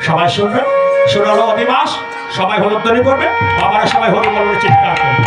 সবাই শুনবেন, শুনে হলো অধিবাস, সবাই হলুদ্দনি করবে, বাবারা সবাই হলুদ বলে চিৎকার করবে।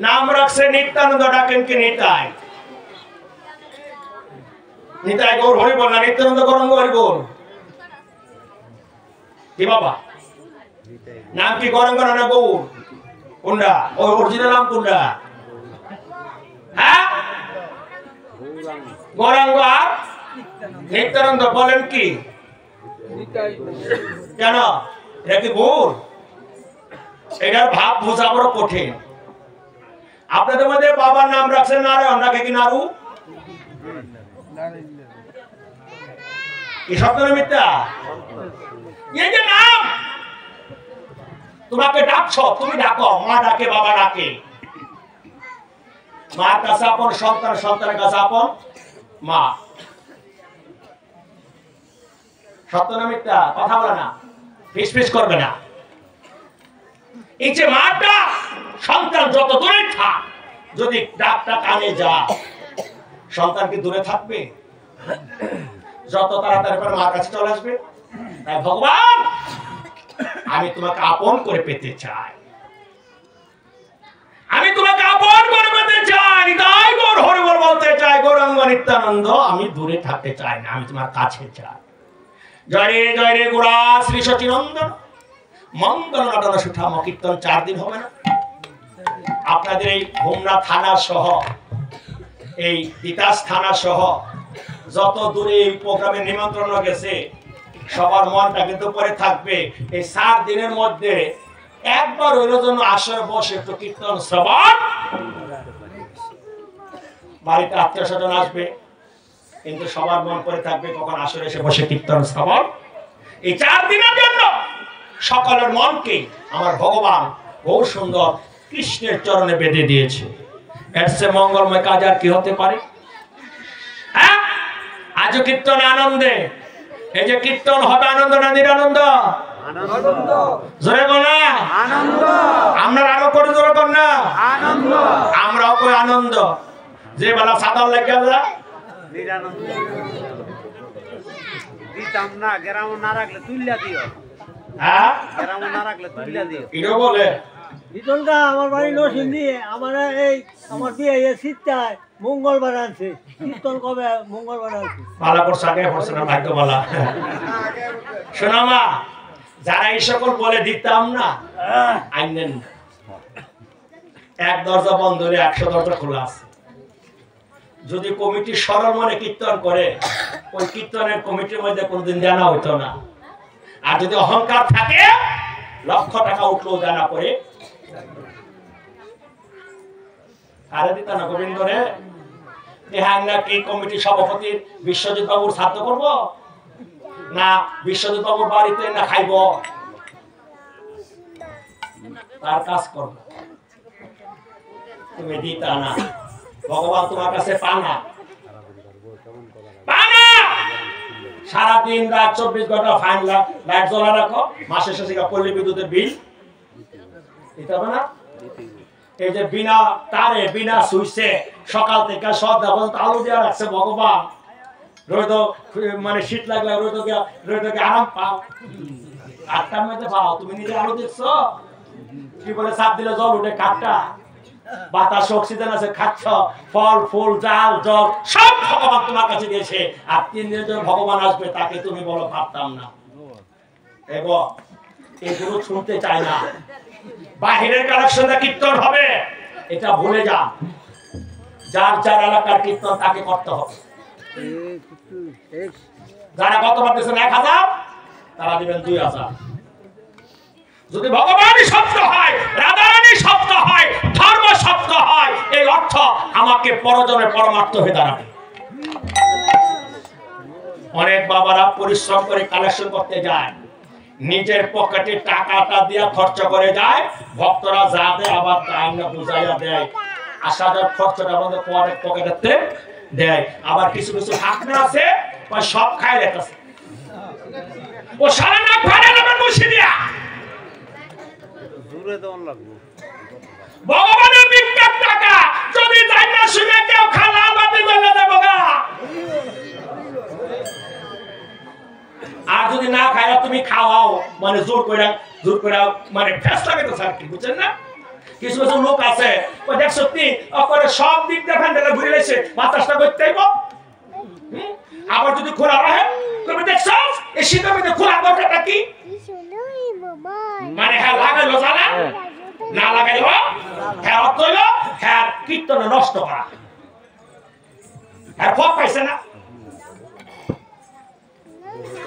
नाम रखसे नित्यानंद डाकेन के निताय निताय गौर हरि बोल ना नित्यानंद गौरंग हरि बोल की बाबा नाम की गौरंग ना गौर कुंडा और ओरिजिनल नाम कुंडा हाँ गौरंग नित्यानंद बोलें की क्या ना ये की बोल এটার ভাব বোঝা বড় কঠিন আপনাদের মধ্যে বাবার নাম রাখছেন নারায়ণ রাখে কি নারু কি সত্য না মিথ্যা এই যে নাম তোমাকে ডাকছো তুমি ডাকো মা ডাকে বাবা ডাকে মার কাছে আপন সন্তান সন্তানের কাছে আপন মা সত্য না মিথ্যা কথা বলে না ফিস ফিস করবে না এই যে মাটা সন্তান যত দূরে থাক যদি ডাকটা কানে যা সন্তান কি দূরে থাকবে যত তাড়াতাড়ি করে মার কাছে চলে আসবে তাই ভগবান আমি তোমাকে আপন করে পেতে চাই আমি তোমাকে আপন করে পেতে চাই তাই গৌর হরি বল বলতে চাই গৌরাঙ্গ নিত্যানন্দ আমি দূরে থাকতে চাই না আমি তোমার কাছে চাই জয় রে গোরা শ্রী সচিনন্দন मंगल नटन सुठाम कीर्तन 4 दिन হবে না আপনাদের এই হোমনা থানা সহ এই তিতাস থানা সহ যত দূরে এই প্রোগ্রামে নিমন্ত্রণ গেছে সবার মনটা কিন্তু পরে থাকবে এই 4 দিনের মধ্যে একবার হইলো জন্য আসরে বসে একটু কীর্তন শ্রবণ বাড়িতে আত্মীয়স্বজন আসবে কিন্তু সবার মন পরে থাকবে কখন আসরে এসে বসে কীর্তন শ্রবণ এই 4 দিনের জন্য সকলের মনকে আমার ভগবান বহু সুন্দর কৃষ্ণের চরণে বেঁধে দিয়েছে এর চেয়ে মঙ্গলময় কাজ আর কি হতে পারে হ্যাঁ আজ কীর্তন আনন্দে এই যে কীর্তন হবে আনন্দ না নিরানন্দ? আনন্দ। জোরে বল না আনন্দ। আমরা আরো করে জোরে কর না আনন্দ। আমরাও কই আনন্দ। যে বেলা সাদার লাগে যা নিরানন্দ। দিতাম না, গ্রাম না রাখলে তুইলা দিও। হ্যাঁ গ্রাম না রাখলে তুইলা দিও। এটাও বলে বিতনটা আমার বাড়ি নরসিংদী। আমার এই আমার বিয়ে শীতটায় মঙ্গলবার আনছে। কীর্তন কবে? মঙ্গলবার আনছে। ভালো করছে, আগে করছে না, ভাগ্য বলা। শোনো মা, যারা এই সকল বলে দিতাম না আইনেন না। এক দরজা বন্ধ হলে 100 দরজা খোলা আছে। যদি কমিটি সরল মনে কীর্তন করে, ওই কীর্তনের কমিটির মধ্যে কোনদিন জানা হইতো না। আর যদি অহংকার থাকে, লক্ষ টাকা উঠলো জানা করে আরে দিত না গোবিন্দ রে। হ্যাঁ না কি কমিটি সভাপতির বিশ্বজিৎ বাবুর শ্রাদ্ধ করব, না বিশ্বজিৎ বাবুর বাড়িতে না খাইব, তার কাজ করব। তুমি দিতা না, ভগবান তোমার কাছে পানা পানা। সারাদিন রাত 24 ঘন্টা ফাইন লাইট জ্বলা রাখো, মাসের শেষে পল্লী বিদ্যুতের বিল দিতে হবে না? এই যে বিনা তারে বিনা সুইচে সকাল থেকে সন্ধ্যা পর্যন্ত আলো দেওয়া রাখছে ভগবান। রোদ মানে শীত লাগলে রোদকে আরাম পাও, 8টার মধ্যে পাও। তুমি নিজে আলো দেখছো? কি বলে চাপ দিলে জল উঠে কাঠটা, বাতাস অক্সিজেন আছে, খাচ্ছ, ফল ফুল জাল জল সব ভগবান তোমার কাছে দিয়েছে। আর 3 দিনের জন্য ভগবান আসবে, তাকে তুমি বলো ভাবতাম না। এবং এগুলো শুনতে চাই না। বাহিরের কালেকশনে কীর্তন হবে, এটা ভুলে যা। যার যার এলাকার কীর্তন তাকে করতে হবে। যারা গতবার দিয়েছেন 1000, তারা দিবেন 2000। যদি ভগবানই সত্য হয়, রাধারানী সত্য হয়, ধর্ম সত্য হয়, এই অর্থ আমাকে পরজনে পরমার্থ হয়ে দাঁড়াবে। অনেক বাবারা পরিশ্রম করে কালেকশন করতে যায়, নিজের পকেটে টাকাটা দিয়ে খরচ করে যায়, ভক্তরা যা দেয় আবার তাই না বুঝাইয়া দেয়। আসা যাওয়ার খরচটা আমাদের পকেটেতে দেয়। আবার কিছু কিছু হাকনা আছে, সব খায় রেখেছে, ও সারা না ফাড়ে নেবেন বসে দিয়া। দূরে দেওয়ান লাগবে। ভগবানের বিখ্যাত টাকা যদি যাই না শুনে কেউ খালা বাতি জ্বলে দেবো গা। আর যদি না খায় তুমি খাওয়াও, মানে জোর করে মানে ফেস লাগে তো স্যার, কি বুঝছেন না? কিছু কিছু লোক আছে, ওই দেখ সত্যি ওপরে সব দিক দেখান থেকে ঘুরে এসে বাতাসটা করতে আইব। আবার যদি খোলা রাখে তুমি দেখছো এই শীতের মধ্যে খোলা দরকারটা কি? মানে হ্যাঁ লাগাইলো জানা, না লাগাইলো হ্যাঁ অর্থ হইলো হ্যাঁ কীর্তনে নষ্ট করা, হ্যাঁ ফক পাইছে না।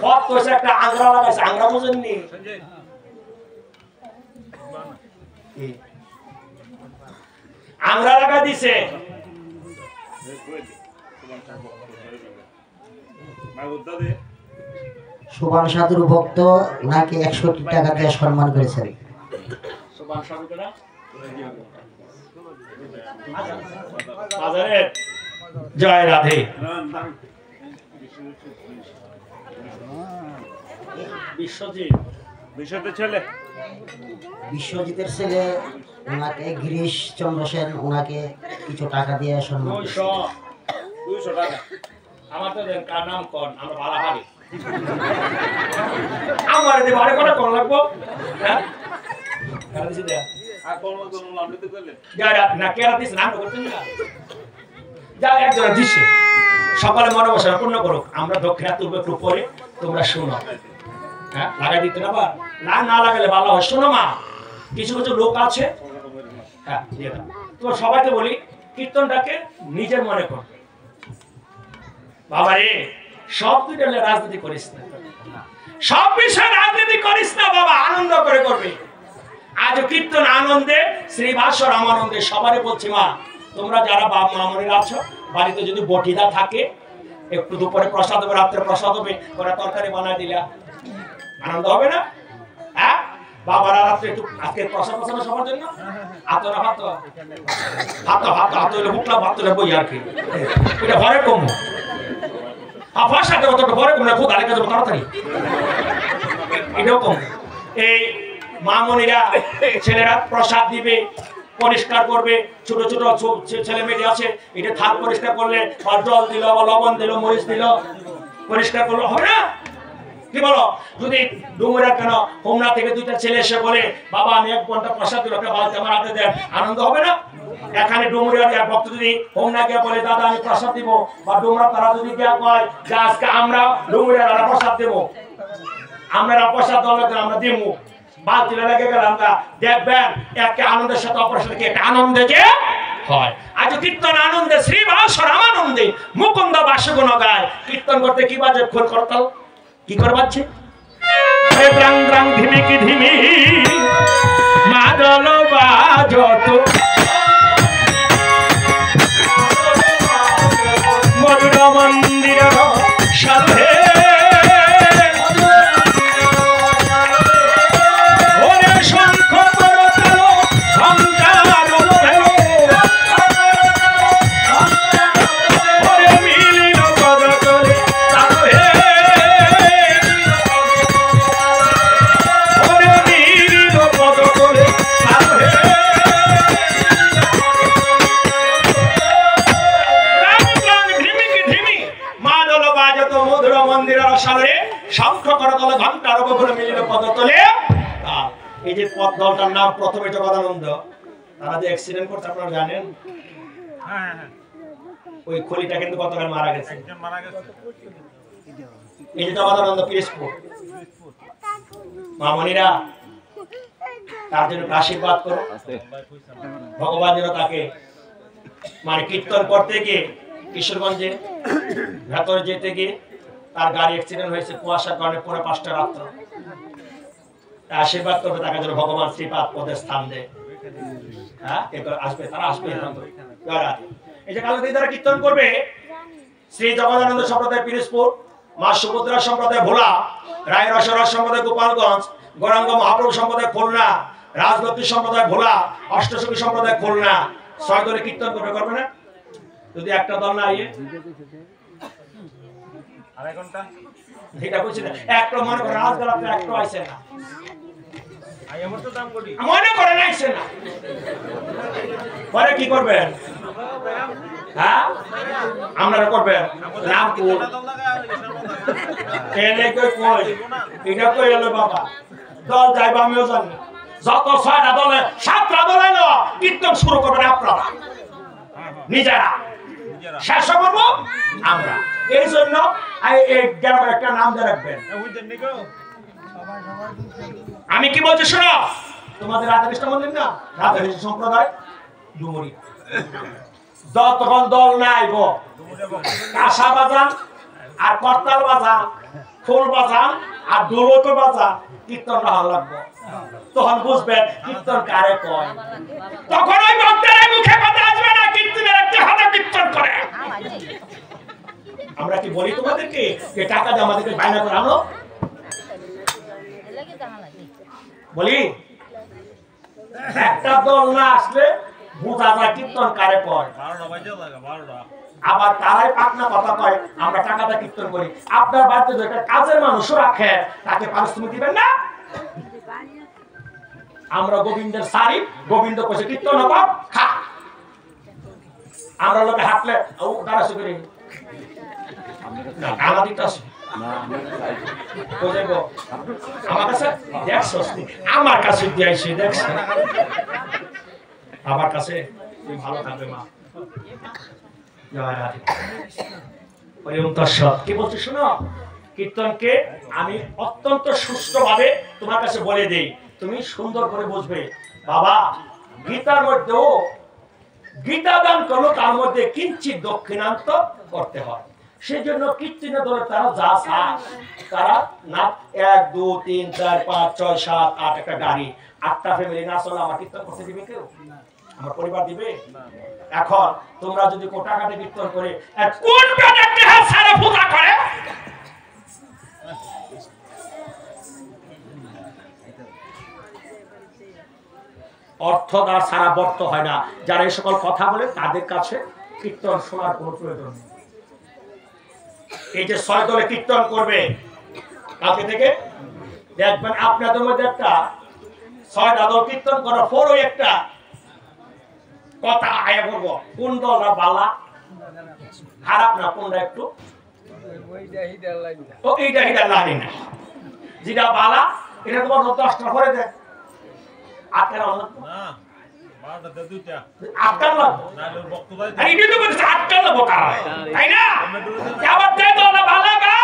ফক কইছে একটা আংরা লাগাইছে, আংরা বুঝেননি? আংরা লাগা দিছে, সুবান সাধুর ভক্ত নাকি 100 টাকা দিয়ে সম্মান করেছেন। জয় রাধে। বিশ্বজিতের ছেলে ওনাকে গিরিশ চন্দ্র সেন ওনাকে কিছু টাকা দিয়ে সম্মান করেছেন। 200 টাকা আমার তো দেন, কার নাম কোন আমরা ভালো হারি আমার দে ভালো করে কোন লাগবো, হ্যাঁ কার দিছি দে আর কোন নাম দিতে কইলে যারা না কেরা দিছ নাম করতেন না, যা একজন দিছে সকালে মনে বসা পূর্ণ করো। আমরা দক্ষিণা তুলব একটু পরে, তোমরা শুনো। হ্যাঁ লাগাই দিতে না, বা না না লাগালে ভালো হয়। শোনো মা, কিছু কিছু লোক আছে, হ্যাঁ দিয়ে দাও। তো সবাইকে বলি কীর্তনটাকে নিজের মনে কর। বাবা রে, সব দিকে রাজনীতি করিস না, সব বিষয়ে রাজনীতি করিস না বাবা, আনন্দ করে করবে। আজ কীর্তন আনন্দে, শ্রীভাষ্য রামানন্দে। সবারই বলছি মা, তোমরা যারা বাপ মামনিরা আছো, বাড়িতে যদি বটিদা থাকে, একটু দুপুরে প্রসাদ হবে, রাত্রে প্রসাদ হবে, ওরা তরকারি বানায় দিলা আনন্দ হবে না? হ্যাঁ বাবারা রাত্রে একটু আজকে প্রসাদ প্রসাদ সবার জন্য হাত না ভাত হাত হাত হাত হইলে বুকলা ভাত হইলে বই আর কি, এটা ঘরে কম। ভাষা দেবো তো পরে কোন খুব আলেকা যাবো তাড়াতাড়ি এরকম। এই মামনিরা ছেলেরা প্রসাদ দিবে, পরিষ্কার করবে, ছোট ছোট ছেলে মেয়ে আছে, এটা থাল পরিষ্কার করলে বা জল দিল বা লবণ দিল মরিচ দিল পরিষ্কার করলো হবে না? কি বলো? যদি ডুমুরা কেন হোমনা থেকে দুইটা ছেলে এসে বলে বাবা আমি 1 ঘন্টা প্রসাদ দিল বালতি আমার হাতে দেন, আনন্দ হবে না? এখানে ডুমুরিয়ার এক ভক্ত যদি হোমনা গিয়ে বলে দাদা আমি প্রসাদ দিব, বা ডুমরা তারা যদি গিয়া কয় যে আজকে আমরা ডুমুরিয়ার প্রসাদ দেবো, আমরা প্রসাদ দলে আমরা দিব, বালতি লেগে গেলে আমরা দেখবেন একটা আনন্দের সাথে অপরের সাথে একটা আনন্দে যে হয়। আজ কীর্তন আনন্দে শ্রীবাস রামানন্দে মুকুন্দ বাসগুণ গায়। কীর্তন করতে কি বাজে খোল করতাল কি করে বাজছে? দ্রাং দ্রাং ধিমিকি ধিমি মাদল বাজত মধুর মন্দির সাথে এই যে পথ দলটার নাম প্রথমে জগদানন্দ, তারা যে অ্যাক্সিডেন্ট করছে আপনারা জানেন? ওই খলিটা কিন্তু গতকাল মারা গেছে। এই যে জগদানন্দ পিরোজপুর মামনিরা তার জন্য আশীর্বাদ করো, ভগবান যেন তাকে মানে কীর্তন করতে গিয়ে কিশোরগঞ্জে ভেতরে যেতে গিয়ে তার গাড়ি অ্যাক্সিডেন্ট হয়েছে কুয়াশার কারণে 5:30 রাত্র। আশীর্বাদ করবে তাকে যেন ভগবান শ্রীপাদ পদে স্থান দেয়। হ্যাঁ আসবে, তারা আসবে। এই যে কালকে তারা কীর্তন করবে শ্রী জগদানন্দ সম্প্রদায় পিরোজপুর, মা সুভদ্রা সম্প্রদায় ভোলা, রায় রসরাজ সম্প্রদায় গোপালগঞ্জ, গৌরাঙ্গ মহাপ্রভু সম্প্রদায় খুলনা, রাজলক্ষ্মী সম্প্রদায় ভোলা, অষ্টসখী সম্প্রদায় খুলনা। 6 দলে কীর্তন করবে, করবে না? যদি একটা দল না আইয়ে আড়াই ঘন্টা এটা বুঝছি না, একটা মনে করে রাজগালাতে একটা আইছে না, মনে করে নাইছে না, পরে কি করবেন? হ্যাঁ আপনারা করবেন নাম বাবা দল যাইব আমিও জানি। যত 6টা দলে 7টা দলে কীর্তন শুরু করবেন আপনারা নিজেরা, শেষ করবো আমরা। এই জন্য এই গ্রামের একটা নাম দিয়ে রাখবেন। আমি কি বলছি শোনো, তোমাদের রাধাকৃষ্ণ মন্দির না, রাধাকৃষ্ণ সম্প্রদায় ডুমুরি তখন দল নাই গো, কাঁসা বাজান আর করতাল বাজান, ফুল বাজান আর ঢোলক বাজান, কীর্তন ভালো লাগবে। তখন বুঝবেন কীর্তন কারে কয়। তখন ওই ভক্তের মুখে কথা আসবে না, কীর্তনের একটি হাতে কীর্তন করে। আমরা কি বলি তোমাদেরকে যে টাকা দিয়ে আমাদেরকে বায়না করে আনো? বলি একটা দল না আসলে বোঝা যায় কীর্তন কারে কয়। আবার তারাই পাকনা কথা কয় আমরা টাকাটা কীর্তন করি। আপনার বাড়িতে যদি একটা কাজের মানুষও রাখে তাকে পারিশ্রমিক দিবেন না? আমরা গোবিন্দের সারি, গোবিন্দ কইছে কীর্তন কর খা। আমরা লোকে হাঁটলে দাঁড়াছে করি না, গালা দিতেছে আমার কাছে দেখছ, আমার কাছে দিয়েছি দেখছ, আমার কাছে তুই ভালো থাকবে মা। কি বলছি শোনো, কীর্তনকে আমি অত্যন্ত সুষ্ঠুভাবে তোমার কাছে বলে দেই, তুমি সুন্দর করে বুঝবে। বাবা গীতার মধ্যেও গীতা দান করলো, তার মধ্যে কিঞ্চিত দক্ষিণান্ত করতে হয়। সেই জন্য কীর্তন দলের তারা যা চায় তারা না 1 2 3 4 5 6 7 8 একটা গাড়ি 8টা ফ্যামিলি না চলে আমার কীর্তন করতে দিবে কেউ? আমার পরিবার দিবে? এখন তোমরা যদি কোটা কাটে কীর্তন করে কোন পেটে হাত সারা পূজা করে, অর্থ দ্বারা সারা বর্ত হয় না। যারা এই সকল কথা বলে তাদের কাছে কীর্তন শোনার কোনো প্রয়োজন নেই। এই যে 6 দলে কীর্তন করবে কালকে থেকে দেখবেন আপনাদের মধ্যে একটা 6টা দল কীর্তন করার পরও একটা কথা আয়া করব কোন দলটা বালা খারাপ না কোনটা একটু ও এইটা লাইন না যেটা বালা এটা তোমার 10টা করে দেয় আপনারা না বারোটা দুইটা আটকাল লাগবে নালে বক্তব্য এইটা তো বলছে আটকাল লাগবে তাই না আবার দেয় তো না ভালো গা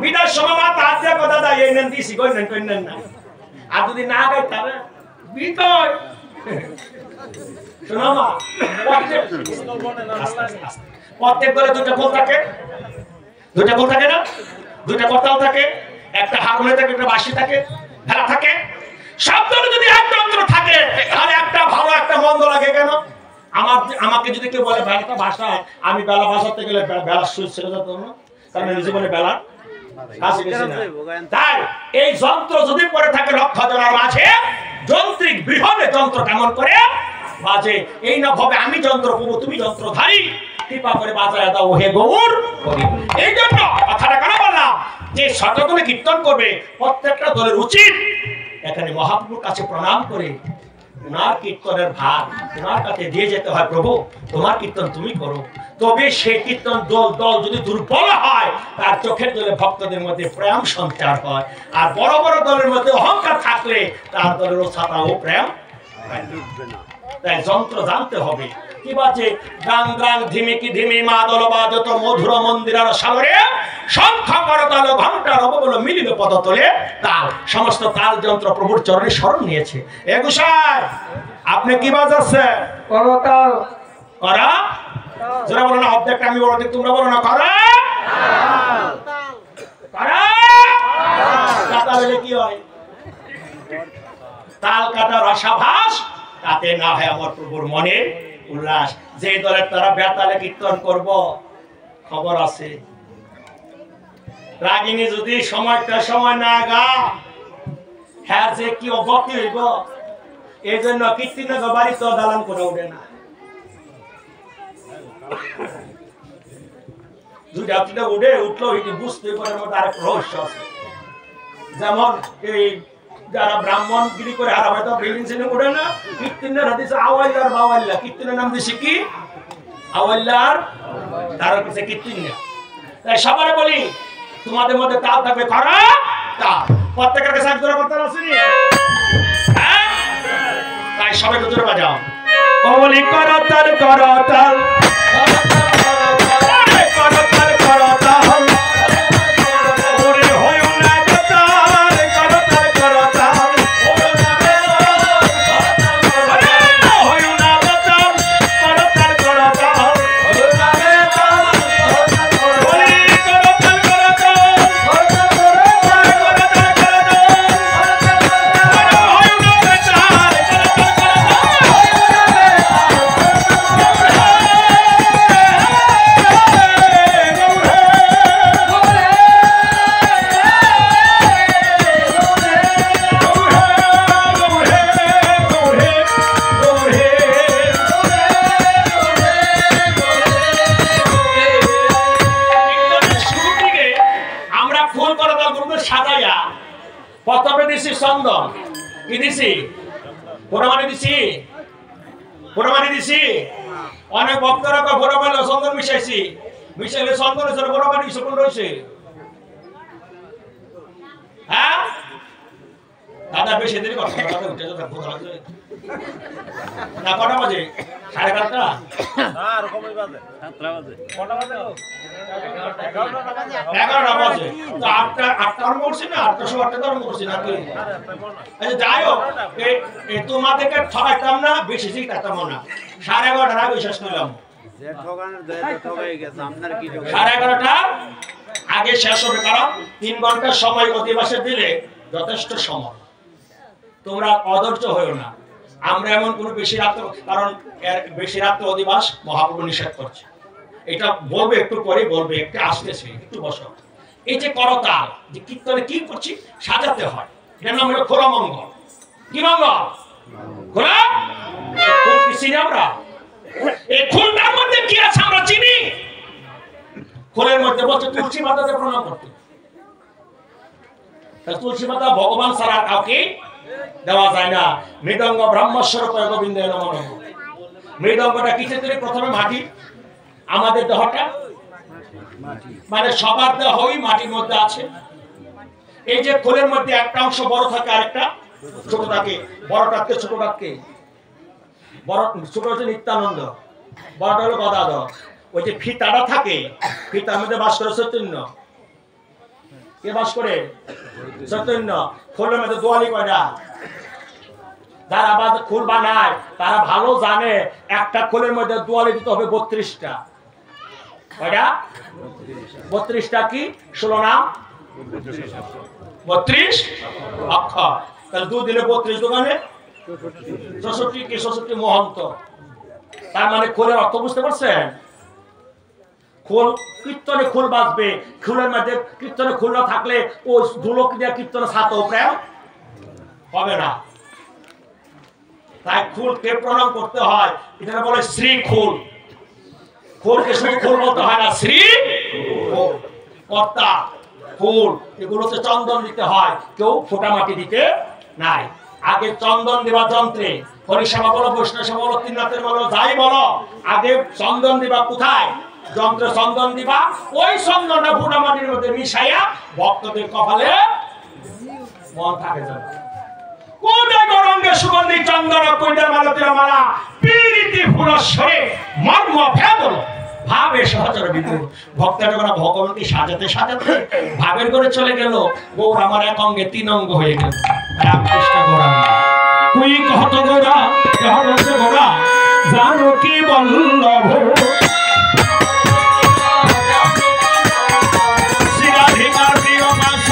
বিদায় সময় তাজা কথা দা এই নেন দিছি কই নেন না আর যদি না গাই তবে বিদায় শোনো মা প্রত্যেক দলে দুটো গোল থাকে না দুটো কথাও থাকে একটা হারমোনিয়াম থাকে একটা বাঁশি থাকে খেলা থাকে সব দলে যদি এক যন্ত্র থাকে তাহলে একটা ভালো একটা মন্দ লাগে কেন আমাকে যদি কেউ বলে বেলাটা ভাষায় আমি বেলা ভাষাতে গেলে বেলা সুইচ ছেড়ে যেত না কারণ এই জীবনে বেলার তাই এই যন্ত্র যদি পড়ে থাকে লক্ষ জনের মাঝে যন্ত্রিক বৃহৎ যন্ত্র কেমন করে বাজে এই না ভাবে আমি যন্ত্র প্রভু তুমি যন্ত্রধারী কৃপা করে বাজায় দাও হে গৌর এই জন্য কথাটা কেন বললাম যে শতদলে কীর্তন করবে প্রত্যেকটা দলের উচিত এখানে মহাপ্রভুর কাছে প্রণাম করে তোমার কীর্তনের ভাগ তোমার কাছে দিয়ে যেতে হয় প্রভু তোমার কীর্তন তুমি করো তবে সেই কীর্তন দল যদি দুর্বল হয় তার চোখের জলে ভক্তদের মধ্যে প্রেম সঞ্চার হয় আর বড় বড় দলের মধ্যে অহংকার থাকলে তার দলের ছাতা ও প্রেম তাই যন্ত্র জানতে হবে কি বাজে গাং গাং ধিমিকি ধিমি মা দল বাজত মধুর মন্দিরার সাগরে শঙ্খ করতাল ঘণ্টা রববল মিলিবে পদতলে তাল সমস্ত তাল যন্ত্র প্রভুর চরণে শরণ নিয়েছে এ গোসাই আপনি কি বাজাচ্ছে করতাল করা যারা বলো না অর্ধেকটা আমি বলো তোমরা বলো না করা করা তাহলে কি হয় তাল কাটার রসাভাস তাতে না হয় আমার প্রভুর মনে উল্লাস যে দলের তারা বেতালে কীর্তন করব খবর আছে রাগিনী যদি সময়টা সময় না গা হ্যাঁ যে কি অবতি হইব এই জন্য কীর্তনগর বাড়ি তো দালান করে উঠে না দুইটা তিনটা উঠলো বুঝতে পারে আরেক রহস্য আছে যেমন এই যারা ব্রাহ্মণ গিরি করে আর হয়তো বিল্ডিং সিনে উঠে না কীর্তনের হাদিসে আওয়াইলার বাওয়াইলা কীর্তনের নাম দিছে কি আওয়াইলার তার কাছে কীর্তন না তাই সবারে বলি তোমাদের মধ্যে তাল থাকবে করা তা প্রত্যেকের কাছে এক জোড়া করতে আসেনি হ্যাঁ তাই সবাই জোরে বাজাও ও বলি করতাল করতাল অনেক ভক্তরা ঘোরা পাইল চন্দন মিশাইছি মিশাইলে চন্দন ঘোরা পানি সকল রয়েছে হ্যাঁ দাদা বেশি দেরি করছে না কটা বাজে 11:30 না আর কমই বাজে 7টা বাজে কটা বাজে 11টা বাজে তো 8টা আরম্ভ করছি না 8টা আরম্ভ করছি না কি আচ্ছা যাই হোক এই তোমাদেরকে ঠকাইতাম না বেশি শিখাতাম না 11:30 আগে শেষ করলাম যে ঠকানোর দয়া ঠকাই গেছে আপনার কি 11:30 আগে শেষ হবে কারণ 3 ঘন্টা সময় অধিবাসে দিলে যথেষ্ট সময় তোমরা অধৈর্য হয়ো না আমরা এমন কোনো বেশি রাত কারণ বেশি রাত অধিবাস মহাপ্রভু নিষেধ করছে এটা বলবে একটু পরে বলবে একটু আসতেছে একটু বসো এই যে করতাল যে কীর্তনে কি করছি সাজাতে হয় এটার নাম হলো খোলা মঙ্গল কি মঙ্গল খোলা চিনি আমরা এই খুলনার মধ্যে কি আছে আমরা চিনি খোলের মধ্যে বলছে তুলসী পাতাতে প্রণাম করতে। তুলসী পাতা ভগবান ছাড়া কাউকে দেওয়া যায় না। মৃদঙ্গ ব্রহ্মস্বরূপ গোবিন্দ নমঃ। মৃদঙ্গটা কিসের তৈরি? প্রথমে মাটি, আমাদের দেহটা মানে সবার দেহই মাটির মধ্যে আছে। এই যে খোলের মধ্যে একটা অংশ বড় থাকে আর একটা ছোট থাকে। বড়টাকে ছোটটাকে বড়, ছোট হচ্ছে নিত্যানন্দ, বড়টা হলো গদাধর। ওই যে ফিতাটা থাকে, ফিতার মধ্যে বাস করে চৈতন্য। কে বাস করে? চৈতন্য। খোলের মধ্যে দোয়ালি কয়টা? যারা খোল বানায় তারা ভালো জানে একটা খোলের মধ্যে দোয়ালি দিতে হবে 32টা। কয়টা? 32টা কি 16 না 32 অক্ষর। তাহলে 2 দিলে 32 দোকানে 64 কি 64 মহন্ত। তার মানে খোলের অর্থ বুঝতে পারছেন? খোল কীর্তনে খোল বাজবে, খোলের মধ্যে কীর্তনে খোল না থাকলে ও ঢোলক দিয়ে কীর্তনে ছাতো প্রেম হবে না। তাই খোলকে প্রণাম করতে হয়। এটা বলে শ্রী খোল। খোলকে শুধু খোল বলতে হয় না, শ্রী কর্তা খোল। এগুলোতে চন্দন দিতে হয়, কেউ ফোঁটা মাটি দিতে নাই। আগে চন্দন দেবা যন্ত্রে, হরিসেবা বলো, বৈষ্ণব সেবা বলো, তিননাথের বলো, যাই বলো, আগে চন্দন দিবা কোথায়? যন্ত্রে চন্দন দিবা। ওই চন্দনটা ফোঁটা মাটির মধ্যে মিশাইয়া ভক্তদের কপালে মন থাকে যাবে। কোটা গরঙ্গে সুগন্ধি চন্দন কইটা মালতীর মালা পীরিতি ফুলস্বরে মর্ম ভেদল ভাবে সহচর বিদুর। ভক্তটা যখন ভগবানকে সাজাতে সাজাতে ভাবের করে চলে গেল, গৌর আমার এক অঙ্গে 3 অঙ্গ হয়ে গেল। রামকৃষ্ণ গৌরাঙ্গ কুই কহত গৌরা কেহরতে গৌরা জানো কি বল্লভ শিরাধিকার প্রিয় মাস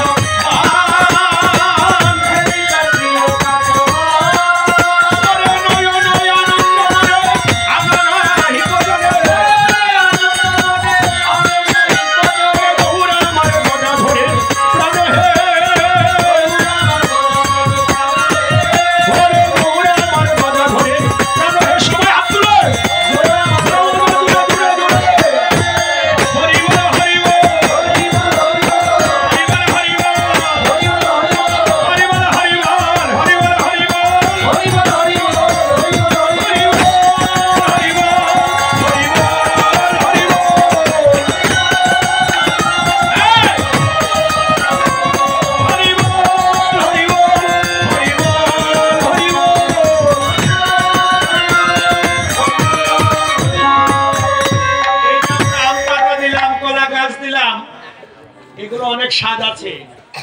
স্বাদ আছে।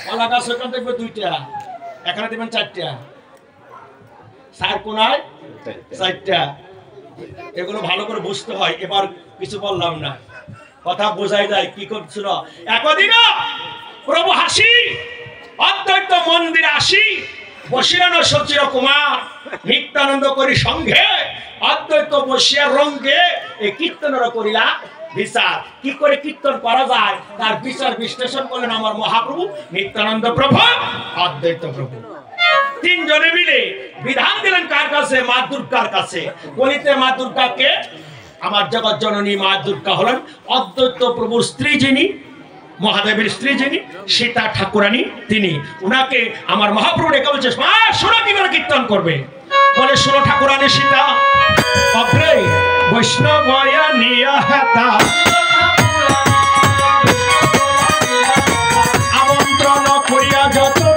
কলা গাছ ওখানে দেখবে 2টা, এখানে দেখবেন 4টা, 4 কোনায় 4টা। এগুলো ভালো করে বুঝতে হয়। এবার কিছু বললাম না, কথা বোঝাই যায় কি করছিল। একদিন প্রভু হাসি অদ্বৈত মন্দিরে আসি বসিরানো সচির কুমার নিত্যানন্দ করি সঙ্গে অদ্বৈত বসিয়ার রঙ্গে এই কীর্তনের করিলা বিচার। কি করে কীর্তন করা যায় তার বিচার বিশ্লেষণ করলেন আমার মহাপ্রভু নিত্যানন্দ প্রভু অদ্বৈত প্রভু। 3 জনে মিলে বিধান দিলেন কার কাছে? মা দুর্গার কাছে। বলিতে মা দুর্গাকে আমার জগৎ জননী মা দুর্গা হলেন অদ্বৈত প্রভুর স্ত্রী, যিনি মহাদেবের স্ত্রী, যিনি সীতা ঠাকুরানী, তিনি। উনাকে আমার মহাপ্রভু ডেকে বলছে, মা শোনো কিভাবে কীর্তন করবে। বলে, শোনো ঠাকুরানী সীতা, অগ্রে বৈষ্ণবয়া নিয়া হেতা আমন্ত্রণ করিয়া যতনে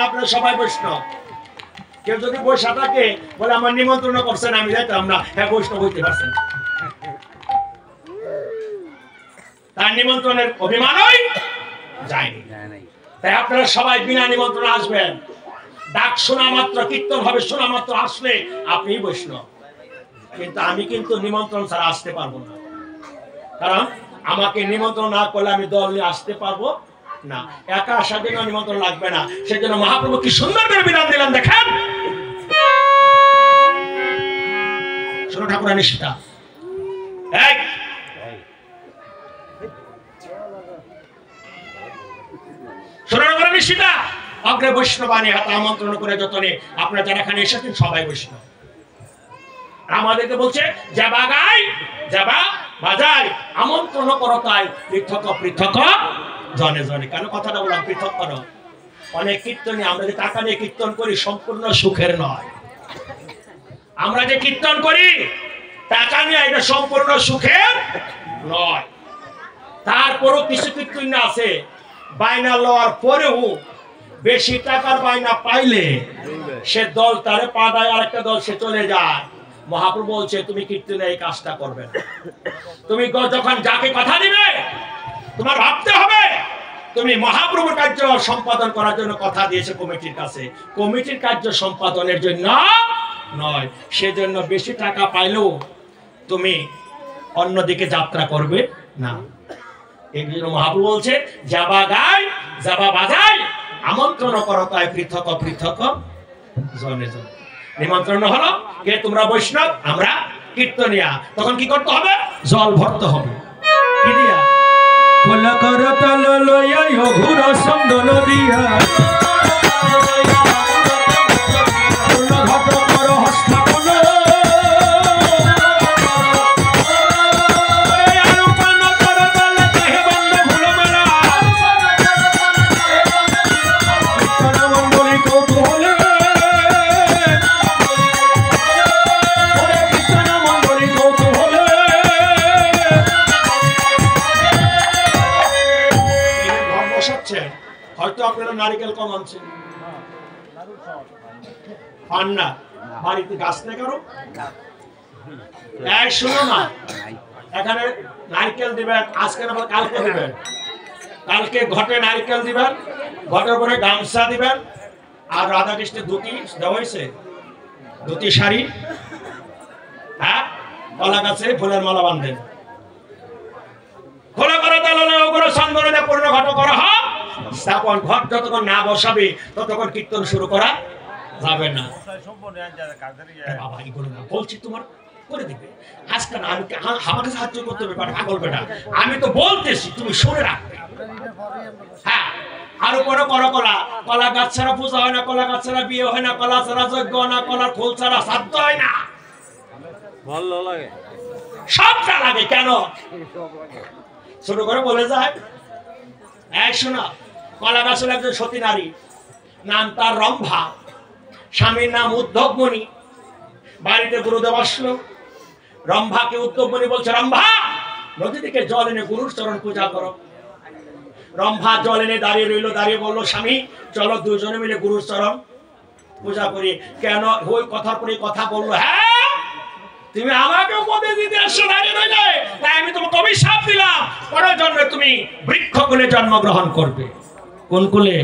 আপনারা সবাই বৈষ্ণব। কেউ যদি বৈশা থাকে বলে আমার নিমন্ত্রণ করছেন আমি যাইতাম না, হ্যাঁ বৈষ্ণব হইতে পারছেন। তার নিমন্ত্রণের অভিমানই যায়নি। তাই আপনারা সবাই বিনা নিমন্ত্রণ আসবেন। ডাক শোনা মাত্র, কীর্তন হবে শোনা মাত্র আসলে আপনি বৈষ্ণব। কিন্তু আমি কিন্তু নিমন্ত্রণ ছাড়া আসতে পারবো না, কারণ আমাকে নিমন্ত্রণ না করলে আমি দল নিয়ে আসতে পারবো না, একা আসার জন্য নিমন্ত্রণ লাগবে না। সেজন্য মহাপ্রভু কি সুন্দর করে বিধান দিলাম দেখেন। শোনো ঠাকুরানী সীতা, ঠাকুরানী সীতা অগ্রে বৈষ্ণবাণী হাতে আমন্ত্রণ করে যতনে আপনারা যারা এখানে এসেছেন সবাই বৈষ্ণব। আমাদেরকে বলছে যাবা গাই যাবা বাজাই আমন্ত্রণ করো তাই পৃথক পৃথক জনে জনে। কেন কথাটা বললাম পৃথক করো? অনেক কীর্তনে আমরা যে টাকা দিয়ে কীর্তন করি সম্পূর্ণ সুখের নয়। আমরা যে কীর্তন করি টাকা নিয়ে এটা সম্পূর্ণ সুখের নয়। তারপরও কিছু কীর্তন আছে বাইনা লওয়ার পরেও বেশি টাকার বাইনা পাইলে সে দল তারে পাঠায়, আরেকটা দল সে চলে যায়। মহাপ্রভু বলছে তুমি কীর্তনে এই কাজটা করবে না। তুমি যখন যাকে কথা দিবে তোমার ভাবতে হবে তুমি মহাপ্রভুর কার্য সম্পাদন করার জন্য কথা দিয়েছে কমিটির কাছে, কমিটির কার্য সম্পাদনের জন্য নয়। সেজন্য বেশি টাকা পাইলেও তুমি অন্যদিকে যাত্রা করবে না। এই জন্য মহাপ্রভু বলছে যাবা গাই যাবা বাজাই আমন্ত্রণ করো তাই পৃথক পৃথক জনে জনে। নিমন্ত্রণ হলো কে তোমরা বৈষ্ণব আমরা কীর্তনিয়া, তখন কি করতে হবে? জল ভরতে হবে। কি দিয়া? কোলা করতল লইয়া ঘুর সন্দন দিয়া হয়তো আপনারা নারিকেল কম আনছেন, পান না, বাড়িতে গাছ নেই কারো। শোনো না, এখানে নারকেল দিবেন আজকে না কালকে দিবেন, কালকে ঘটে নারকেল দিবেন, ঘটের উপরে গামছা দিবেন, আর রাধাকৃষ্ণের ধুতি দেওয়া হয়েছে, ধুতি শাড়ি, হ্যাঁ কলা গাছে ফুলের মালা বাঁধেন। খোলা করে তাহলে ওগুলো সন্ধানে পূর্ণ ঘট করা হয় স্থাপন। ঘট যতক্ষণ না বসাবে ততক্ষণ কীর্তন শুরু করা যাবে না। বাবা এগুলো না বলছি তোমার করে দিবে আজকে না, আমি আমাকে সাহায্য করতে হবে পাগল বেটা, আমি তো বলতেছি তুমি শুনে রাখবে। হ্যাঁ আর উপরে করো কলা, কলা গাছ ছাড়া পূজা হয় না, কলা গাছ ছাড়া বিয়ে হয় না, কলা ছাড়া যজ্ঞ হয় না, কলার খোল ছাড়া সাধ্য হয় না। ভালো লাগে সবটা লাগে কেন? ছোট করে বলে যায় এক শোনা কলা গাছের একজন সতী নারী, নাম তার রম্ভা, স্বামীর নাম উদ্ধবমণি। বাড়িতে গুরুদেব আসলো, রম্ভাকে উদ্ধবমণি বলছে রম্ভা নদী থেকে জল এনে গুরুর চরণ পূজা করো। রম্ভা জল এনে দাঁড়িয়ে রইলো, দাঁড়িয়ে বললো স্বামী চলো দুজনে মিলে গুরুর চরণ পূজা করি। কেন ওই কথার পরে কথা বললো, হ্যাঁ তুমি আমাকে উপদেশ দিতে আসছো দাঁড়িয়ে রইলে, তাই আমি তোমাকে অভিশাপ দিলাম পরের জন্মে তুমি বৃক্ষকুলে জন্মগ্রহণ করবে। কোন কুলে?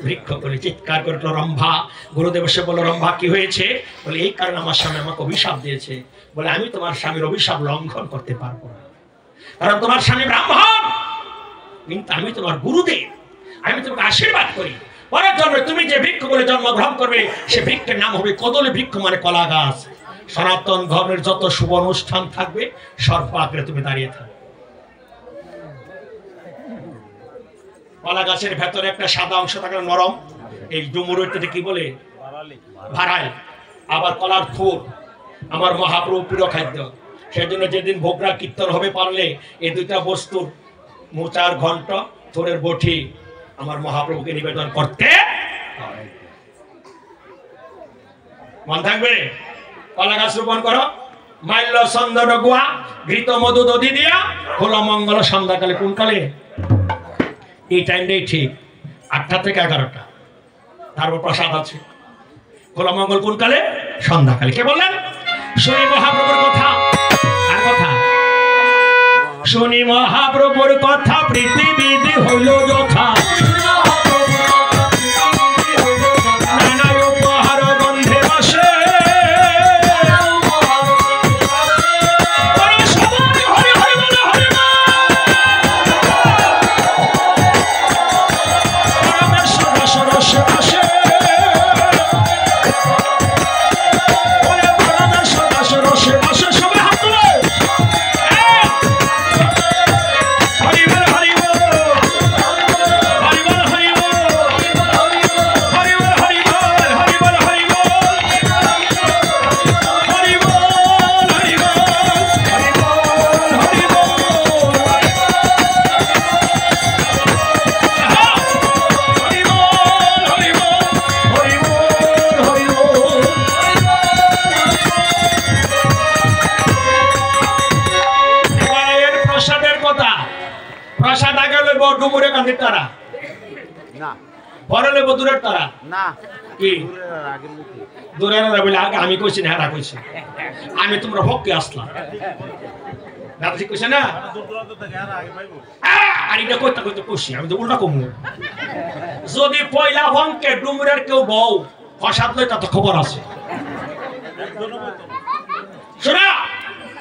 বৃক্ষকুলে। চিৎকার করে রম্ভা, গুরুদেব এসে বলল রম্ভা কি হয়েছে? বলে এই কারণে আমার স্বামী আমাকে অভিশাপ দিয়েছে। বলে আমি তোমার স্বামীর অভিশাপ লঙ্ঘন করতে পারবো না, কারণ তোমার স্বামী ব্রাহ্মণ, কিন্তু আমি তোমার গুরুদেব, আমি তোমাকে আশীর্বাদ করি পরের জন্মে তুমি যে বৃক্ষকুলে জন্মগ্রহণ করবে সে বৃক্ষের নাম হবে কদলী বৃক্ষ, মানে কলা গাছ। সনাতন ধর্মের যত শুভ অনুষ্ঠান থাকবে সর্বাগ্রে তুমি দাঁড়িয়ে থাকবে। কলা গাছের ভেতরে একটা সাদা অংশ থাকে নরম, এই ডুমুর কি বলে? ভাড়াই। আবার কলার থুর আমার মহাপ্রভু প্রিয় খাদ্য। সেই জন্য যেদিন ভোগরা কীর্তন হবে পারলে এই দুইটা বস্তুর মোচার ঘন্ট থুরের বটি আমার মহাপ্রভুকে নিবেদন করতে মন থাকবে। কলা গাছ রোপণ করো, মাল্য চন্দন গুয়া ঘৃত মধু দধি দিয়া হল মঙ্গল সন্ধ্যাকালে। কোন কালে? এই টাইমটাই ঠিক 8টা থেকে 11টা, তারপর প্রসাদ আছে। হল মঙ্গল কোন কালে? সন্ধ্যাকালে। কে বললেন? শুনি মহাপ্রভুর কথা। আর কথা শুনি মহাপ্রভুর কথা, পৃথিবীতে হইল যথা বাগের তারা না বড় লেবু দূরের তারা না কি আগের মুখে দূরে না বলে আগে আমি কইছি না হেরা কইছি আমি তোমরা ভক্তি আসলাম না ঠিক কইছে না আর এটা কইতে কইতে কইছি আমি তো উল্টা কমু যদি পয়লা ভঙ্কে ডুমুরের কেউ বউ ফসাদ লই তা তো খবর আছে শোনা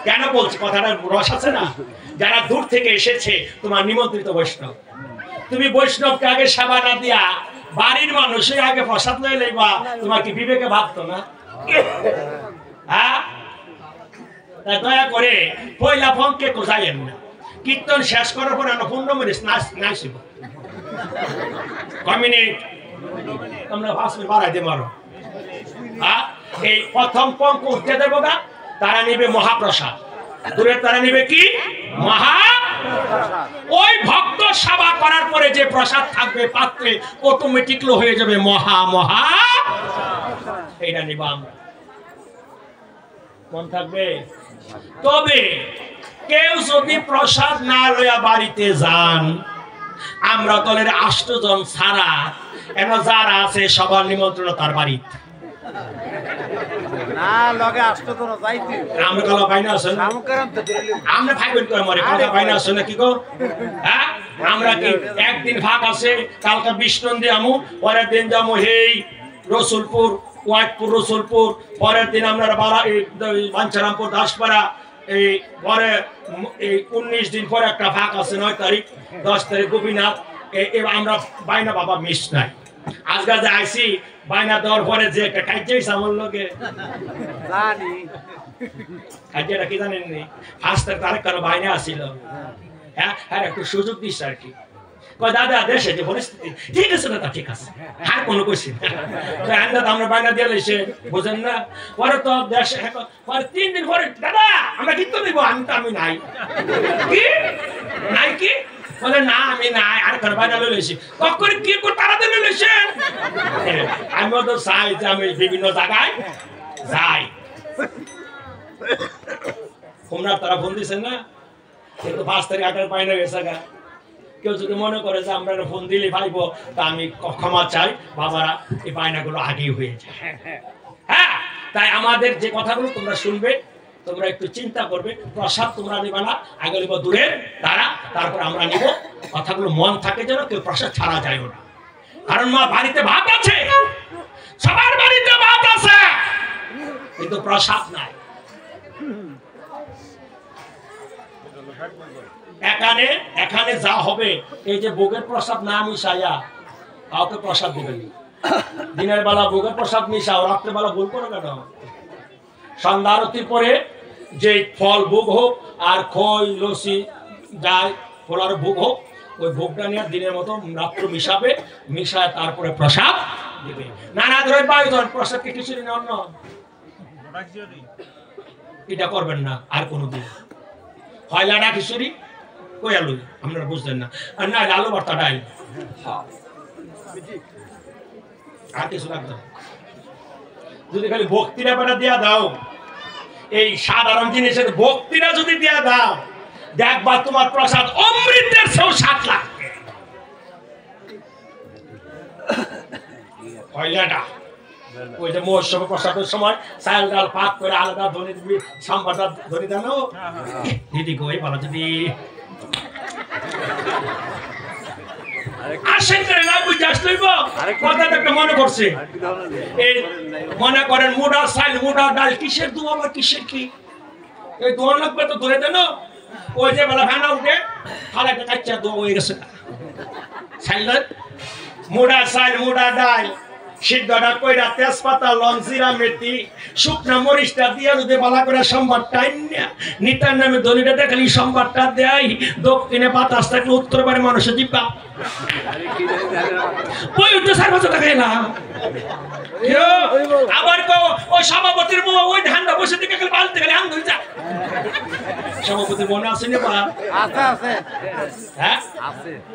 কেন বলছি কথাটা রস আছে না যারা দূর থেকে এসেছে তোমার নিমন্ত্রিত বৈষ্ণব তুমি বৈষ্ণবকে আগে সেবা না দিয়া বাড়ির মানুষই আগে প্রসাদ লই লইবা তোমার কি বিবেকে ভাবতো না হ্যাঁ দয়া করে পয়লা ভঙ্কে কোজাইয়েন না কীর্তন শেষ করার পর 15 মিনিট নাইছিব কয় মিনিট তোমরা 5 মিনিট বাড়াই দে মারো হ্যাঁ এই প্রথম পঙ্ক উঠতে দেবো না তারা নেবে মহাপ্রসাদ দূরে তারা নেবে কি ওই ভক্ত সেবা করার পরে যে প্রসাদ থাকবে পাত্রে অটোমেটিকলি হয়ে যাবে মহা এইটা নিব আমরা মন থাকবে তবে কেউ যদি প্রসাদ না লইয়া বাড়িতে যান আমরা দলের 8 জন ছাড়া এমন যারা আছে সবার নিমন্ত্রণ তার বাড়িতে না লগে আসতো তো যাইতে আমরা কালো বাইনা আছে না নামকরণ তো দিলি আমরা ভাই বোন করে মরে কালো বাইনা আছে না কি গো হ্যাঁ আমরা কি একদিন ভাগ আছে কালকে বিষ্ণুন্দি আমু পরের দিন যামু হেই রসুলপুর ওয়াইটপুর রসুলপুর পরের দিন আমরা বালা বাঞ্ছারামপুর দাসপাড়া এই পরে এই 19 দিন পরে একটা ভাগ আছে 9 তারিখ 10 তারিখ গোপীনাথ আমরা বাইনা বাবা মিস নাই আজকে যে আইছি বাইনা দেওয়ার পরে যে একটা কাজেই আমার লোকে জানি কাজেটা কি জানেন নি ফার্স্ট তারিখ কারো বাইনা আসিল হ্যাঁ হ্যাঁ একটু সুযোগ দিস আর কি কয় দাদা দেশে যে পরিস্থিতি ঠিক আছে দাদা ঠিক আছে আর কোনো কইছি না আমরা বাইনা দিয়ে লইছে বুঝেন না পরে তো দেশ পরে 3 দিন পরে দাদা আমরা কিন্তু নিব আমি নাই কি নাই কি বলে না আমি নাই আর কার বাইনা লইছি কখন কি কো তাড়াতাড়ি লইছেন আমি তো চাই যে আমি বিভিন্ন জায়গায় যাই তোমরা তারা ফোন দিছেন না কিন্তু 5 তারিখ 8 বাইনা গেছে গা কেউ যদি মনে করে যে আমরা ফোন দিলে পাইবো তা আমি ক্ষমা চাই বাবারা এই বায়নাগুলো আগেই হয়ে যায় হ্যাঁ তাই আমাদের যে কথাগুলো তোমরা শুনবে তোমরা একটু চিন্তা করবে প্রসাদ তোমরা নিবা না আগে নিব দূরে তারা তারপর আমরা নিব কথাগুলো মন থাকে যেন কেউ প্রসাদ ছাড়া যায় না কারণ মা বাড়িতে ভাত আছে সবার বাড়িতে ভাত আছে কিন্তু প্রসাদ নাই এখানে যা হবে এই যে ভোগের প্রসাদ না মিশাইয়া কাউকে প্রসাদ দিবেন দিনের বেলা ভোগের প্রসাদ মিশাও রাত্রে বেলা ভুল করো কেন সন্ধ্যা আরতির পরে যে ফল ভোগ হোক আর খই লস্যি ডাল ফলার ভোগ হোক ওই ভোগটা নিয়ে দিনের মতো রাত্র মিশাবে মিশায় তারপরে প্রসাদ দিবে নানা দ্রব্য আয়োজন প্রসাদকে খিচুড়ি না অন্য এটা করবেন না আর কোনোদিন হয় লাডা খিচুড়ি কই আলু আপনারা বুঝলেন না আর না আলু ভর্তা ডাল আর কিছু লাগবে যদি খালি ভক্তির ব্যাপারটা দিয়া দাও এই সাধারণ জিনিসের ভক্তিটা যদি দিয়া দাও দেখবা তোমার প্রসাদ অমৃতের চেয়েও স্বাদ লাগবে পয়লাটা ওই যে মহোৎসব প্রসাদের সময় চাল ডাল পাক করে আলাদা ধরে দিবি সাম্বারটা ধরে দেন দিদি গই ভালো যদি আসেন করে না বুঝে আসলেই কথাটা একটা মনে করছে এই মনে করেন মোটা চাল মোটা ডাল কিসের দু আবার কিসের কি এই দোয়ার লাগবে তো ধরে দেন ওই যে বেলা ফেনা উঠে তাহলে একটা কাচ্চা দোয়া হয়ে গেছে চাল মোটা চাল মোটা ডাল সিদ্ধটা কইরা তেজপাতা লঞ্জিরা মেথি শুকনা মরিচটা দিয়া যদি বালা করে সম্বারটা নিতার নামে দলিটা দেখালি সম্বারটা দেয় দক্ষিণে বাতাস থাকলে উত্তর বাড়ি মানুষের জিব্বা ওই উঠতে 4 বছর টাকা এলাম আবার ওই সভাপতির বউ ওই ধানটা বসে থেকে বালতে গেলে আম ধরে যা সভাপতির বোন আছে না আছে হ্যাঁ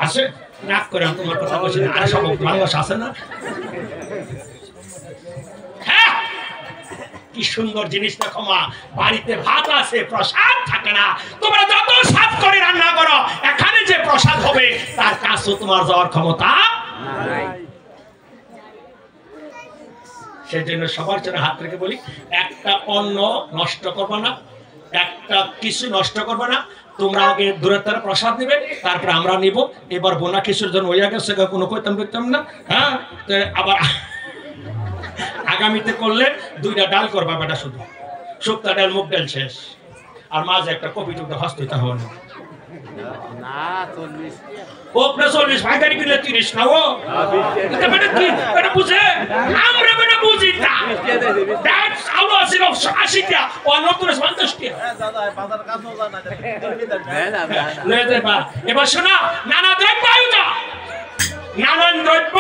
আছে নাক করে তোমার কথা বলছি আর সভাপতি ভালোবাসা আছে না কি কি সুন্দর জিনিস দেখো মা, বাড়িতে ভাত আছে প্রসাদ থাকে না, তোমরা যত সাত করে রান্না করো এখানে যে প্রসাদ হবে তার কাছেও তোমার যাওয়ার ক্ষমতা নাই। সেজন্য সবার জন্য হাত রেখে বলি, একটা অন্ন নষ্ট করবে না, একটা কিছু নষ্ট করবে না। তোমরা আগে দূরের তারা প্রসাদ নেবে, তারপরে আমরা নিব। এবার বোনা কিছুর জন্য ওই আগে কোনো কইতাম না, হ্যাঁ। আবার আগামীতে করলে 2টা ডাল করবা বেটা, শুধু শুক্তা ডাল মুগ ডাল শেষ, আর মাঝে একটা কপি টুকটা হস্তিতে হবে না। না 40 ও প্লাস 40 ভাগারি কিনলে 30 না ও এটা বেটা কি বেটা বুঝে, আমরা বেটা বুঝি না। দ্যাটস আলো আছে 80 টা ও নতুন 50 টা দাদা বাজার কাছেও জানা না। লয়ে যাবা। এবার শোনা, নানা দ্রব্য আয়োজন, নানান দ্রব্য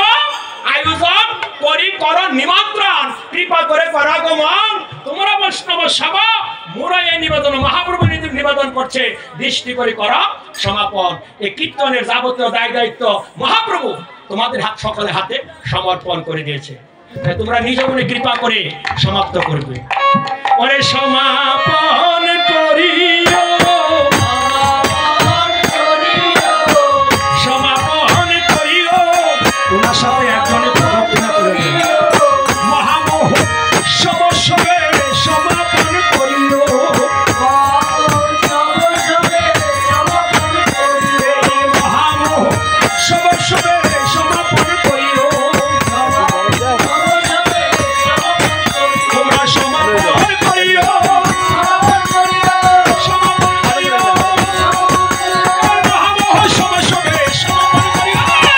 আয়োজন করি কর নিমন্ত্রণ, কৃপা করে করাগমন। তোমরা বৈষ্ণব সভা মোরা এই নিবেদন মহাপ্রভু নিবেদন করছে, দৃষ্টি করে কর সমাপন। এই কীর্তনের যাবতীয় দায় দায়িত্ব মহাপ্রভু তোমাদের হাত সকলের হাতে সমর্পণ করে দিয়েছে। তোমরা নিজ মনে কৃপা করে সমাপ্ত করবে। ওরে সমাপন করিও, সমাপন করিও, তোমার সাথে একজনে প্রদক্ষিণা করে মহামোহ সবসবে সমাপন করিও, মহামোহ সবসবে সমাপন করিও, তোমরা সমাপন করিও, সমাপন করিও, মহামোহ সবসবে সমাপন করিও।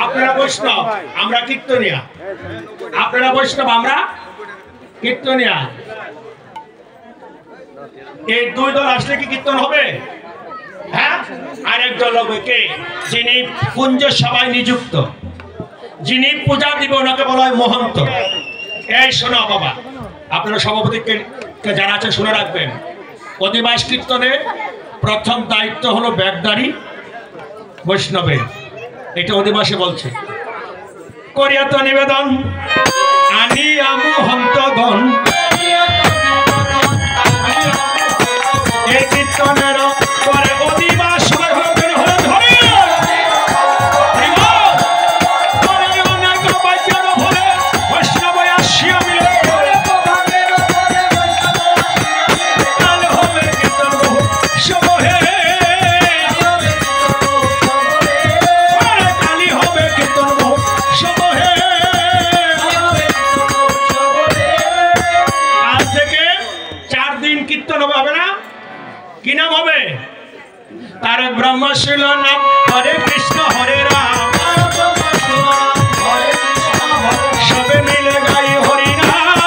আপনারা বৈষ্ণব, আমরা কীর্তনিয়া। আপনারা বৈষ্ণব, আমরা কীর্তনিয়া। এই 2 দল আসলে কি কীর্তন হবে? হ্যাঁ। আরেক দল হবে কে? যিনি কুঞ্জ সভায় নিযুক্ত, যিনি পূজা দিবে, ওনাকে বলা হয় মহন্ত। এই শোনো বাবা, আপনারা সভাপতিকে যারা আছে শুনে রাখবেন, অধিবাস কীর্তনে প্রথম দায়িত্ব হলো ব্যাগদারি বৈষ্ণবের। এটা অধিবাসে বলছে, করিয়া তো নিবেদন আনিয়া মহন্তগণ, এই কীর্তনের পরে অধিবাস বৈষ্ণব আসিয়া মিলে কি নাম হবে? তারক ব্রহ্মশীল নাম হরে কৃষ্ণ হরে রাম, সবে মিলে গাই হরি নাম,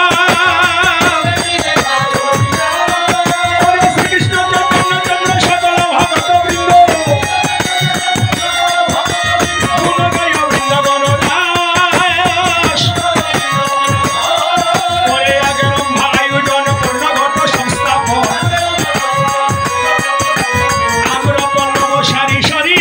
হরে শ্রীকৃষ্ণ চৈতন্য চন্দ্র সকল ভক্ত বৃন্দ, গুণ গায় বৃন্দাবন দাস, হরে আগের আয়োজন পূর্ণ ঘট সংস্থাপন, সারি সারি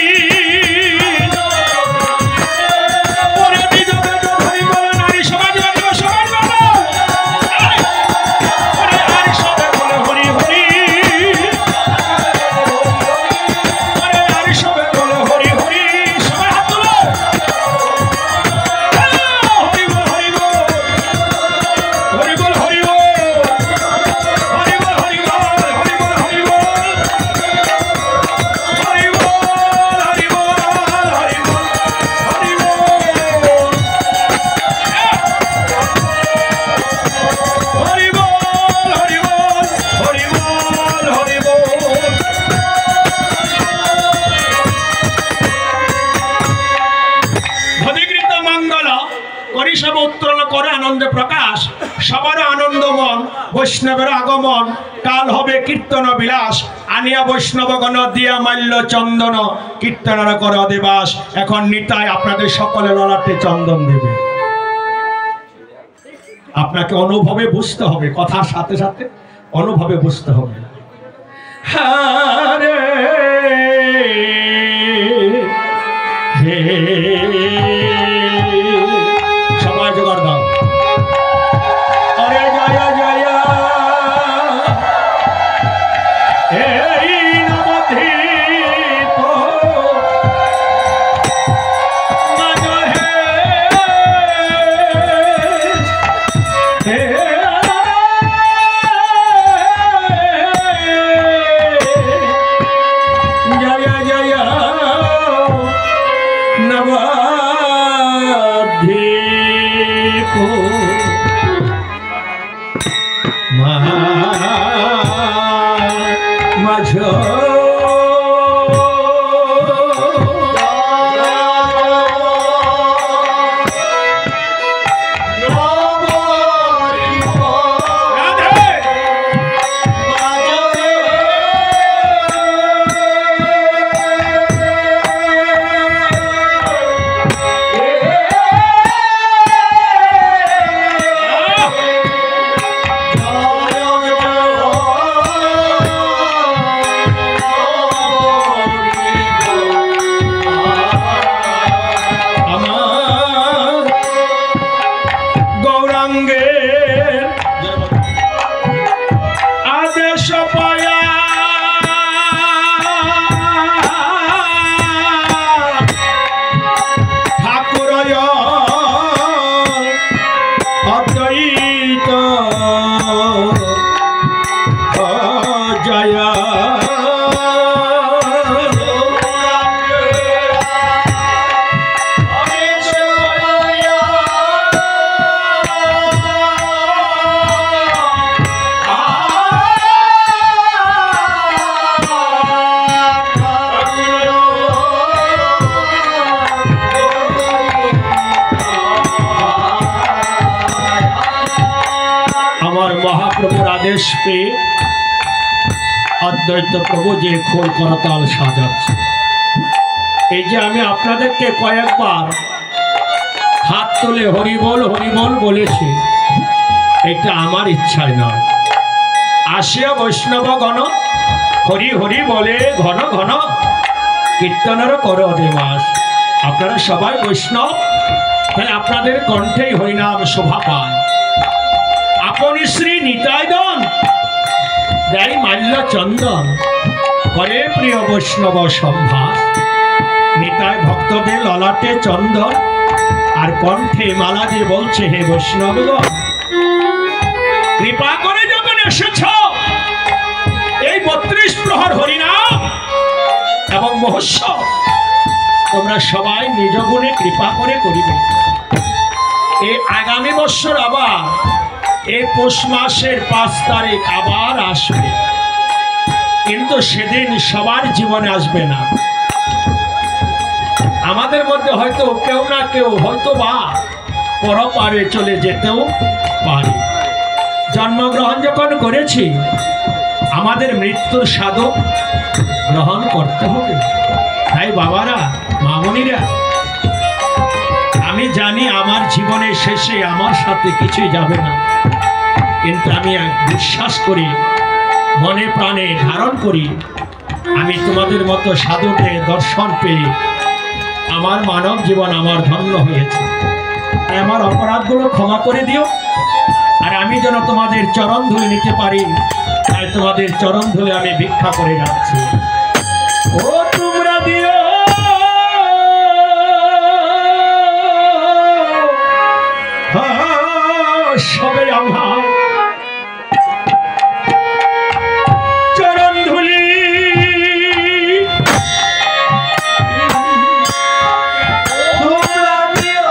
বৈষ্ণবের আগমন, কাল হবে কীর্তন বিলাস, আনিয়া বৈষ্ণবগণ দিয়া মাল্য চন্দন কীর্তনারা করে অধিবাস। এখন নিতাই আপনাদের সকলে ললাটে চন্দন দেবে। আপনাকে অনুভবে বুঝতে হবে, কথার সাথে সাথে অনুভবে বুঝতে হবে। হরে হে সবাই জোগাড় দাও। আরে জয় জয় এই নবদ্বীপ মাঝ হে হে জয় জয় নবদ্বীপ মাঝ আদেশ পেয়ে অদ্বৈত প্রভু যে খোল করতাল সাজাচ্ছে, এই যে আমি আপনাদেরকে কয়েকবার হাত তুলে হরিবল হরিবল বলেছি, এটা আমার ইচ্ছায় নয়। আসিয়া বৈষ্ণবগণ হরি হরি বলে ঘন ঘন কীর্তনেরও করো অধিবাস। আপনারা সবাই বৈষ্ণব, তাই আপনাদের কণ্ঠেই হরিনাম শোভা পায়। আপনি শ্রী নিতাইগণ দেয় মাল্য চন্দন, করে প্রিয় বৈষ্ণব সম্ভাস। নিতাই ভক্তদের ললাটে চন্দন আর কণ্ঠে মালা দিয়ে বলছে, হে বৈষ্ণবগণ, কৃপা করে যখন এসেছ এই 32 প্রহর হরিনাম এবং মহোৎসব তোমরা সবাই নিজ গুণে কৃপা করে করিবে। এই আগামী বছর আবার এই পৌষ মাসের 5 তারিখ আবার আসবে, কিন্তু সেদিন সবার জীবনে আসবে না। আমাদের মধ্যে হয়তো কেউ না কেউ হয়তো বা পরপারে চলে যেতেও পারে। জন্মগ্রহণ যখন করেছি আমাদের মৃত্যুর স্বাদও গ্রহণ করতে হবে। তাই বাবারা মামুনিরা, আমি জানি আমার জীবনের শেষে আমার সাথে কিছুই যাবে না, কিন্তু আমি বিশ্বাস করি, মনে প্রাণে ধারণ করি, আমি তোমাদের মতো সাধুকে দর্শন পেয়ে আমার মানব জীবন আমার ধন্য হয়েছে। তাই আমার অপরাধগুলো ক্ষমা করে দিও, আর আমি যেন তোমাদের চরণ ধুলে নিতে পারি, তাই তোমাদের চরণ ধুলে আমি ভিক্ষা করে যাচ্ছি। ও তোমরা দিও সবে আমার চরণ ধুলি, তোমরা দিও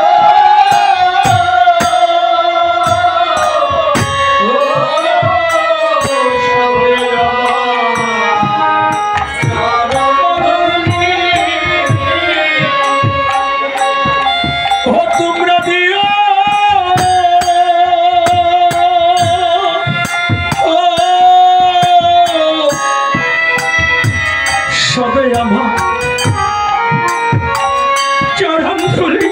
সবে সবে আমার চরণ ধুলি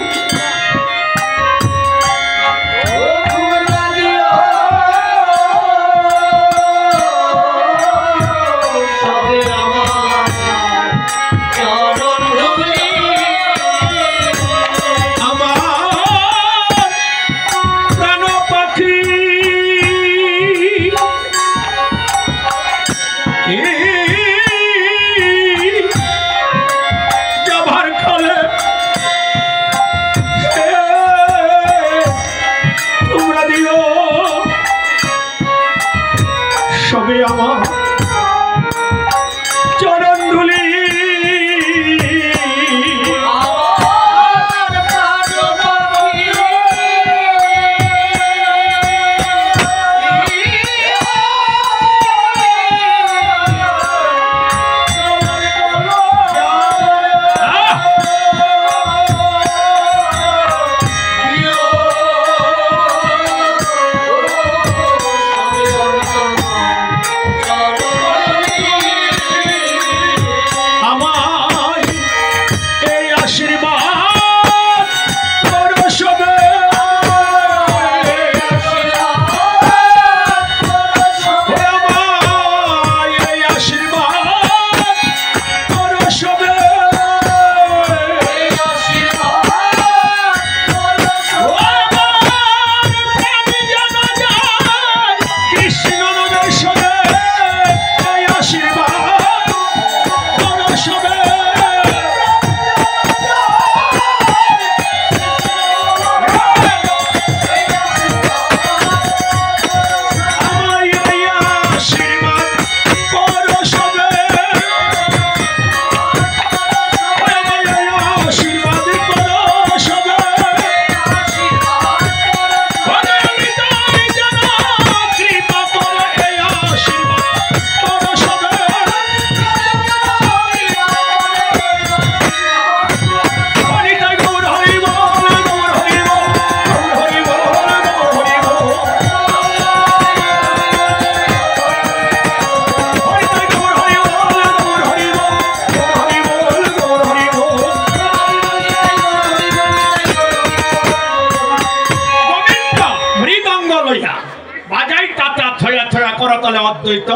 করতলে অদ্বৈত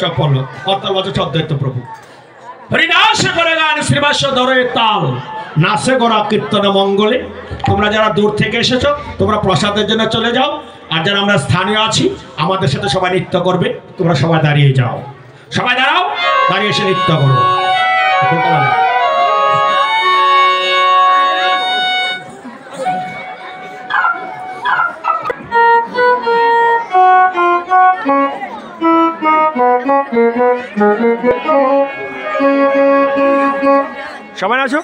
চপল অতল বছর অদ্বৈত প্রভু হরিদাস করে গান শ্রীবাস ধরে তাল নাচে গোড়া কীর্তন মঙ্গলে। তোমরা যারা দূর থেকে এসেছো তোমরা প্রসাদের জন্য চলে যাও, আর যারা আমরা স্থানীয় আছি আমাদের সাথে সবাই নৃত্য করবে। তোমরা সবাই দাঁড়িয়ে যাও, সবাই দাঁড়াও, দাঁড়িয়ে এসে নৃত্য করো। সবাই আসো।